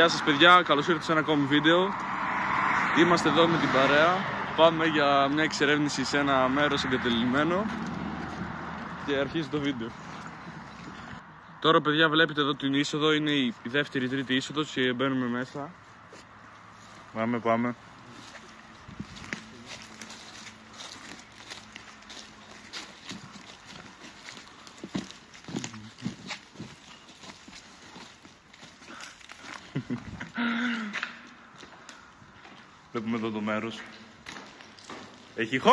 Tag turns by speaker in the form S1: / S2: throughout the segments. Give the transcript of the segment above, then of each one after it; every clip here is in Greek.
S1: Γεια σας παιδιά, καλώς ήρθατε σε ένα ακόμη βίντεο. Είμαστε εδώ με την παρέα. Πάμε για μια εξερεύνηση σε ένα μέρος εγκατελειμμένο. Και αρχίζει το βίντεο. Τώρα παιδιά βλέπετε εδώ την είσοδο, είναι η δεύτερη τρίτη είσοδος και μπαίνουμε μέσα. Πάμε. Βλέπουμε εδώ το μέρος. Έχει χω!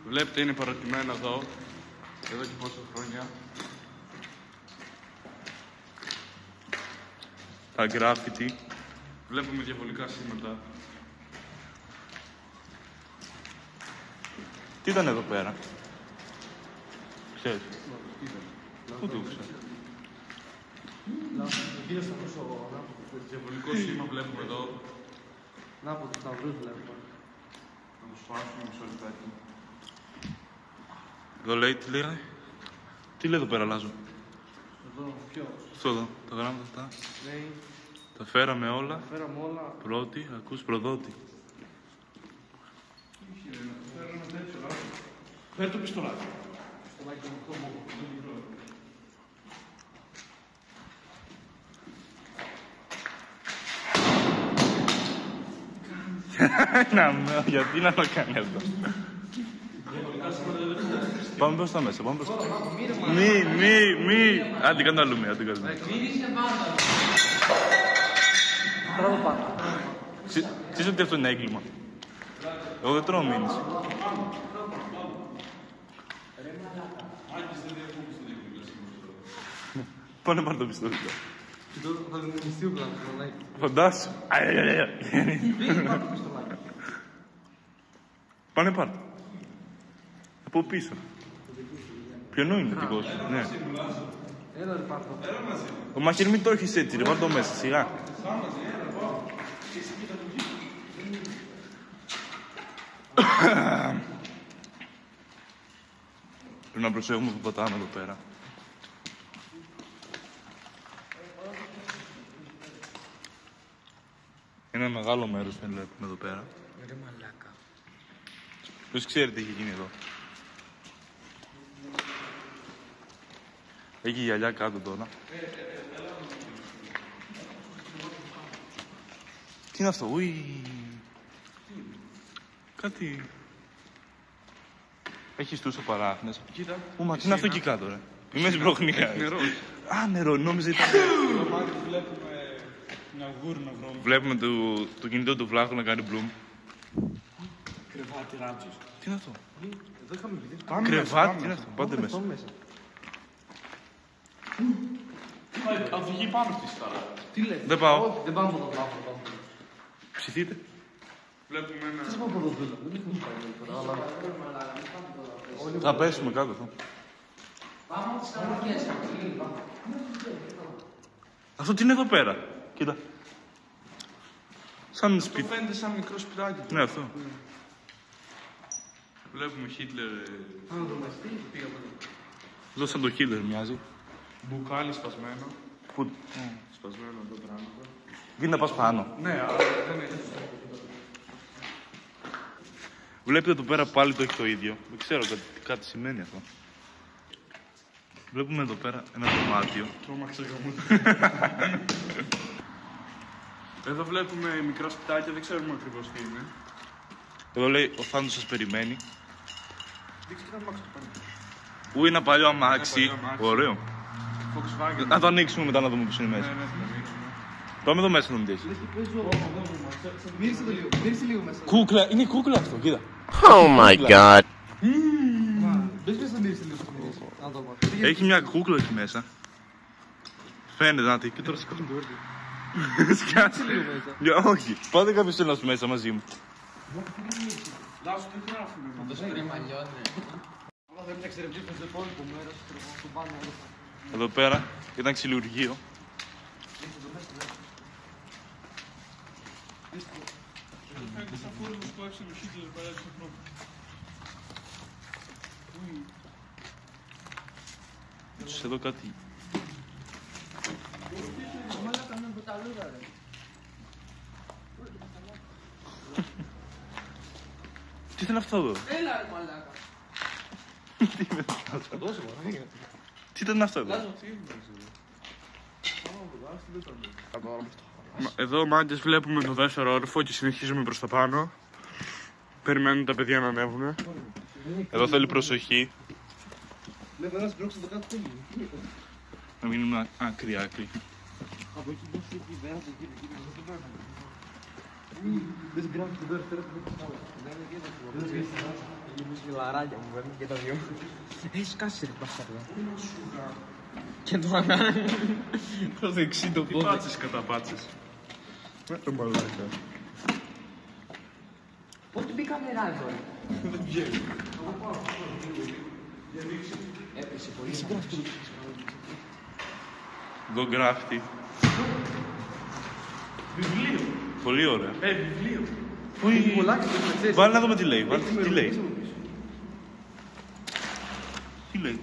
S1: Βλέπετε είναι παρατημένα εδώ και πόσα χρόνια. Τα γκράφιτι. Βλέπουμε διαβολικά σήματα. Τι ήταν εδώ πέρα? Ξέρεις? Πού το ξέρεις? Διαβολικό σήμα βλέπουμε εδώ.
S2: Να από τους σταυρούς βλέπουμε.
S1: Να το σπάσουμε μισό λεπτάκι. Εδώ λέει, τι λέει? Τι λέει εδώ πέρα, Λάζο?
S2: Εδώ, ποιο?
S1: Αυτό εδώ, τα γράμματα αυτά.
S2: Λέει...
S1: Τα φέραμε όλα.
S2: Φέραμε όλα.
S1: Πρώτη, ακούς προδότη.
S2: Φέρω ένα τέτοιο,
S1: Φέρ το πιστολάκι.
S2: Πιστολάκι μου, το μου.
S1: Γιατί να το κάνει αυτό? Πάμε μπροστά μέσα, πάμε μπροστά. Μη. Άντε κάνω άλλο μία,
S2: Τράβω πάνω.
S1: Ξέρεις ότι αυτό είναι έγκλημα? Εγώ δεν τρώω μήνυση. Πάνε πάρ' το πιστόλι.
S2: Θα δημιουργηθεί ο πλάνος.
S1: Φαντάσου.
S2: Δεν πάρ' το πιστολάκι.
S1: Πάνε πάρ' το. Από πίσω. Ποιονού είναι δικό σου? Ναι.
S2: Έλα ρε πάρ' το.
S1: Ο Μαχαίρ μην το έχεις έτσι ρε, πάρ' το μέσα, σιγά. Πρέπει να προσέχουμε που πατάμε εδώ πέρα. Είναι ένα μεγάλο μέρος που βλέπουμε εδώ πέρα.
S2: Ρε μαλάκα.
S1: Ποιος ξέρει τι έχει γίνει εδώ? Έχει γυαλιά κάτω τώρα. Τι είναι αυτό? Ουι. Κάτι... Έχεις τους παράχνες.
S2: Κοίτα.
S1: Μα τι είναι αυτό εκεί κάτω ρε? Είμαι σμπροχνικά.
S2: Νερό.
S1: Α, νερό, νόμιζα ήταν...
S2: Βλέπουμε μια γούρνα βρώμη.
S1: Βλέπουμε το κινητό του Βλάχου να κάνει μπλουμ.
S2: Κρεβάτι ράτσος.
S1: Τι είναι αυτό?
S2: Εδώ είχαμε βγει.
S1: Κρεβάτι, τι είναι αυτό? Πάτε μέσα.
S2: Θα βγει πάνω στη σκάλα. Τι λέτε?
S1: Δεν πάω.
S2: Δεν πάμε από το Βλάχο.
S1: Ψηθείτε.
S2: Βλέπουμε ένα... Τι πάμε από το Βλάχο. Δεν έχουμε πάει.
S1: Θα πέσουμε κάτω εδώ.
S2: Πάμε από τις καραβιές.
S1: Αυτό τι είναι εδώ πέρα? Κοίτα. Σαν σπίτι.
S2: Αυτό φαίνεται σαν μικρό σπιτάκι.
S1: Ναι, αυτό. Βλέπουμε Χίτλερ.
S2: Αν το μαστεί, πήγα από εδώ.
S1: Εδώ σαν το Χίτλερ μοιάζει.
S2: Μπουκάλι σπασμένο.
S1: Πού?
S2: Σπασμένο εδώ πράγματα.
S1: Δεν να πας πάνω.
S2: Ναι, αλλά δεν είναι.
S1: Βλέπετε εδώ πέρα πάλι το έχει το ίδιο. Δεν ξέρω κάτι σημαίνει αυτό. Βλέπουμε εδώ πέρα ένα δωμάτιο.
S2: Τρόμαξε γαμμό. Εδώ βλέπουμε μικρά σπιτάκια, δεν ξέρουμε ακριβώς τι είναι.
S1: Εδώ λέει ο Θάνος σας περιμένει.
S2: Δείξτε ένα αμάξι πάνω.
S1: Ού είναι ένα παλιό αμάξι.
S2: Ένα παλιό αμάξι.
S1: Ωραίο.
S2: Volkswagen.
S1: Να το ανοίξουμε μετά να δούμε ποιος είναι μέσα.
S2: Ναι, θα το ανοίξουμε.
S1: Πάμε εδώ μέσα να δούμε τι έχει.
S2: Μύρισε λίγο μέσα.
S1: Κούκλα, είναι κούκλα αυτό, κοίτα.
S3: Oh my god.
S2: Μπες πες να μύρισε λίγο στο μύρισε. Να το πω.
S1: Έχει μια κούκλα εκεί μέσα. Φαίνεται να τη. Και τώρα σηκώνει το έργο. Σκιάζει
S2: λίγο μέσα.
S1: Για όχι. Πάτε κάποιος ένας μέσα μαζί μου.
S2: Λάσου, τι γράφουμε.
S4: Το σπίτι μαλλιώνει.
S2: Αλλά δεν τα εξερευνήσουμε στο υπόλοιπο μέρος. Το πάνω εδώ.
S1: Εδώ πέρα ήταν ξυλουργείο.
S2: Εδώ φαίνεται σαν φούρνος που έφυγε ο Χίτλερ παλιά στην Ευρώπη.
S1: Εδώ κάτι Τι ήταν αυτό εδώ?
S3: Έλα ρε μαλάκα.
S1: Τι ήταν αυτό εδώ? Εδώ μάγκες βλέπουμε το δεύτερο όροφο και συνεχίζουμε προς τα πάνω. Περιμένουν τα παιδιά να ανέβουν. Εδώ θέλει προσοχή. Να μείνουμε άκρη.
S3: Από εκεί πώς εκεί πέρα, εκεί πέρα. Δεν γράφει την δεύτερη που δεν είναι μιλαράκια μου παίρνει και τα δυο. Έχεις κάσει ρε μπασταρδά. Και το ανάνε προς δεξί το πόδι.
S1: Τι πάτσες κατά πάτσες. Το μαλάκα.
S3: Πότε μπήκα νερά εδώ ρε.
S1: Δεν βγαίνει.
S3: Έπεσε πολύ.
S1: Εδώ γράφτη.
S2: Βιβλίο.
S1: Πολύ ωραία.
S2: Βιβλίο.
S1: Βάλε να δούμε τι λέει. Τι λέει. Τι λέει.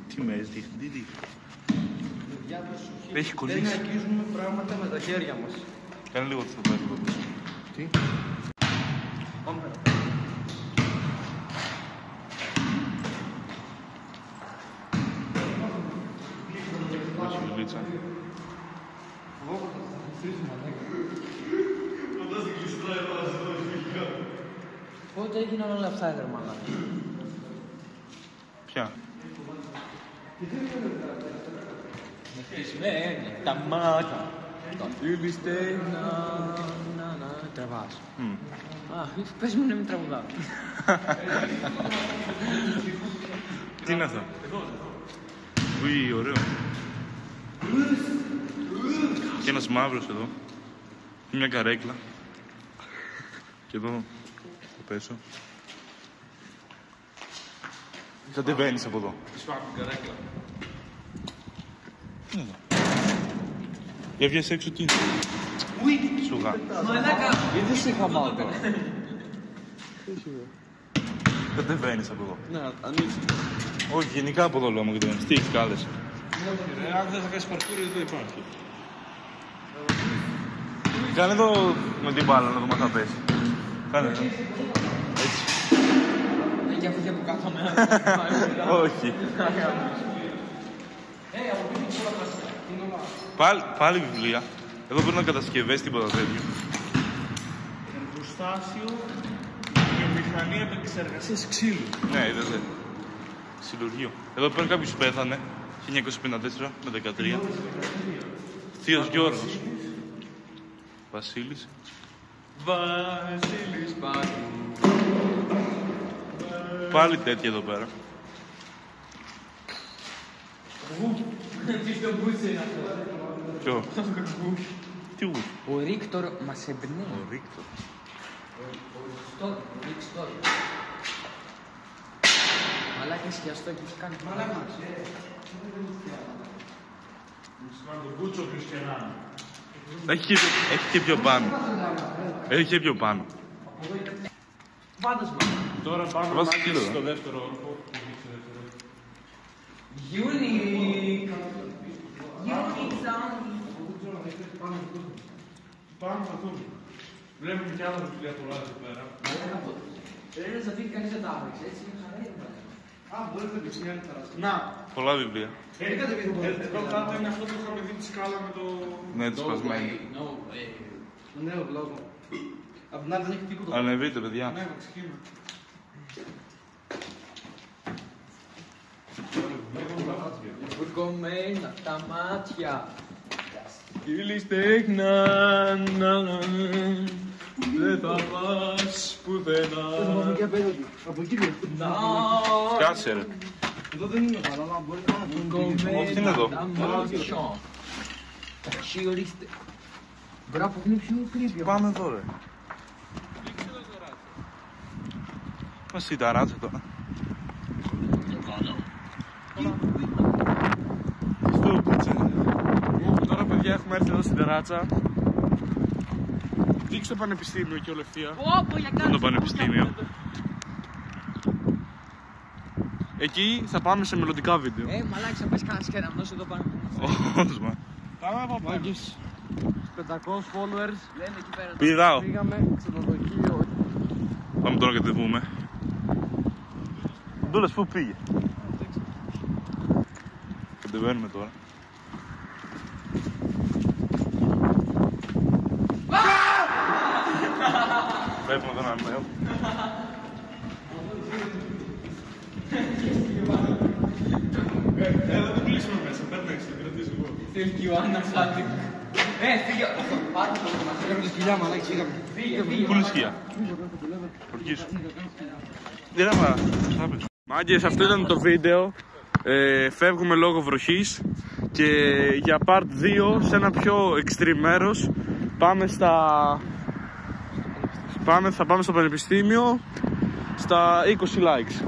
S1: Τι μέζ δείχνει. Τι δείχνει. Έχει
S3: Δεν
S1: κολλήσει.
S3: αγγίζουμε πράγματα με τα χέρια μας.
S1: Κάνε λίγο το πέρα.
S3: Τι. Πάμε πέρα.
S1: Όχι βιβλίτσα.
S3: Πότε έγιναν όλα αυτά ρε μαλάκα.
S1: Ποια.
S3: Μεθυσμένα τα μάτια. Τα φίλοι στεγνά. Τραβάς. Αχ, πες μου να μην τραγουδάω.
S1: Τι είναι αυτό. Ουι, ωραίο. Και ένας μαύρος εδώ. Και μια καρέκλα. Και εδώ θα πέσω. Κατεβαίνεις από εδώ.
S2: Σπάμε την καρέκλα.
S1: Τι είναι εδώ. Για βγες έξω τι είναι. Σου γα.
S3: Μαλάκα. Είδες σε χαμάω τώρα.
S1: Κατεβαίνεις από εδώ.
S3: Ναι, ανοίξει.
S1: Όχι, γενικά από εδώ λέω μου κατεβαίνεις. Τι έχεις κάλες.
S2: Αν δεν θα κάνεις παρκούρι, δεν υπάρχει.
S1: Κάνε εδώ με την μπάλα να δούμε αν θα πέσει. Κάνε εδώ. Έτσι.
S3: Για αυτό που κάθομαι.
S1: Όχι. Πάλι βιβλία. Εδώ πρέπει να κατασκευές τίποτα τέτοιο.
S2: Εργοστάσιο και μηχανή επεξεργασίας ξύλου.
S1: Ναι, είδατε. Συλλογείο. Εδώ πέρα κάποιος πέθανε. 1954 με 13. Θείος Γιώργος. Βασίλης.
S3: Βασίλης πάλι.
S1: Πάλι τέτοια εδώ πέρα.
S3: Τι στο μπούσε είναι αυτό.
S1: Ποιο. Τι ου.
S3: Ο Ρίκτορ μας εμπνέει.
S1: Ο Ρίκτορ.
S3: Ο Ρίκτορ. Μαλάκα σκιαστό και έχει κάνει. Μαλάκα.
S2: Το Μπούτσο Χριστιανά.
S1: Έχει και πιο πάνω. Έχει και πιο πάνω.
S3: Φάντασμα.
S2: Τώρα πάμε
S1: Βάζει
S2: μάγκες
S1: σκύλο,
S2: στο δεύτερο όροφο.
S3: Unique. Unique sound.
S2: Πάμε να δούμε. Βλέπουμε κι άλλα βιβλία πολλά εδώ πέρα.
S3: Πρέπει να φύγει κανείς να τα άβρεξε, έτσι είναι χαρά.
S2: Α, μπορείτε να πεις μια άλλη παράσταση. Να,
S1: Πολλά βιβλία.
S2: εδώ κάτω είναι αυτό που είχαμε δει τη σκάλα με το...
S1: Ναι, τη σπασμένη.
S3: No way.
S2: Ναι, ο λόγο. Απ' την άλλη δεν έχει τίποτα.
S1: Ανεβείτε, παιδιά.
S2: Ναι, ξεκίνημα.
S3: Βουρκωμένα τα μάτια. Σκύλοι στέγναν. Δεν θα πας πουθενά.
S2: Από εκεί βγαίνει.
S1: Κάτσε ρε.
S2: Εδώ δεν είναι καλά, αλλά μπορεί να είναι.
S1: Όχι, τι είναι εδώ.
S3: Τα μάτια. Σκύλοι στέγναν. Μπράβο, είναι πιο creepy.
S1: Πάμε εδώ ρε. Μας στη ταράτσα τώρα. Αυτό πίτσε.
S2: Τώρα, παιδιά, έχουμε έρθει εδώ στην τεράτσα. Δείξτε το πανεπιστήμιο και ολευθεία.
S1: Είναι το πανεπιστήμιο. εκεί θα πάμε σε μελλοντικά βίντεο.
S3: Μαλάκι, θα πες κανένα σκένα, δώσε εδώ πάνω.
S1: Όντως, μα. Πάμε από πάνω.
S3: Μάγκες, 500 followers. Λένε εκεί πέρα.
S1: Πηδάω.
S3: Πήγαμε ξενοδοχείο.
S1: Πάμε τώρα και τι πούμε. Ντούλας, πού πήγε? Κατεβαίνουμε τώρα. Βλέπουμε εδώ έναν νέο. Έλα, δεν κλείσουμε μέσα, πέρναξε, το κρατήσω εγώ.
S3: Θέλει και ο Άννα φλάτη. Φύγε. Πάρτε το μας. Φύγαμε τη σκυλιά, μαλάκι, φύγαμε.
S1: Πού είναι η σκιά? Ορκίσου. Έλα, μάγκες, αυτό ήταν το βίντεο. Φεύγουμε λόγω βροχής. Και για part 2, σε ένα πιο extreme μέρος, θα πάμε στο πανεπιστήμιο στα 20 likes.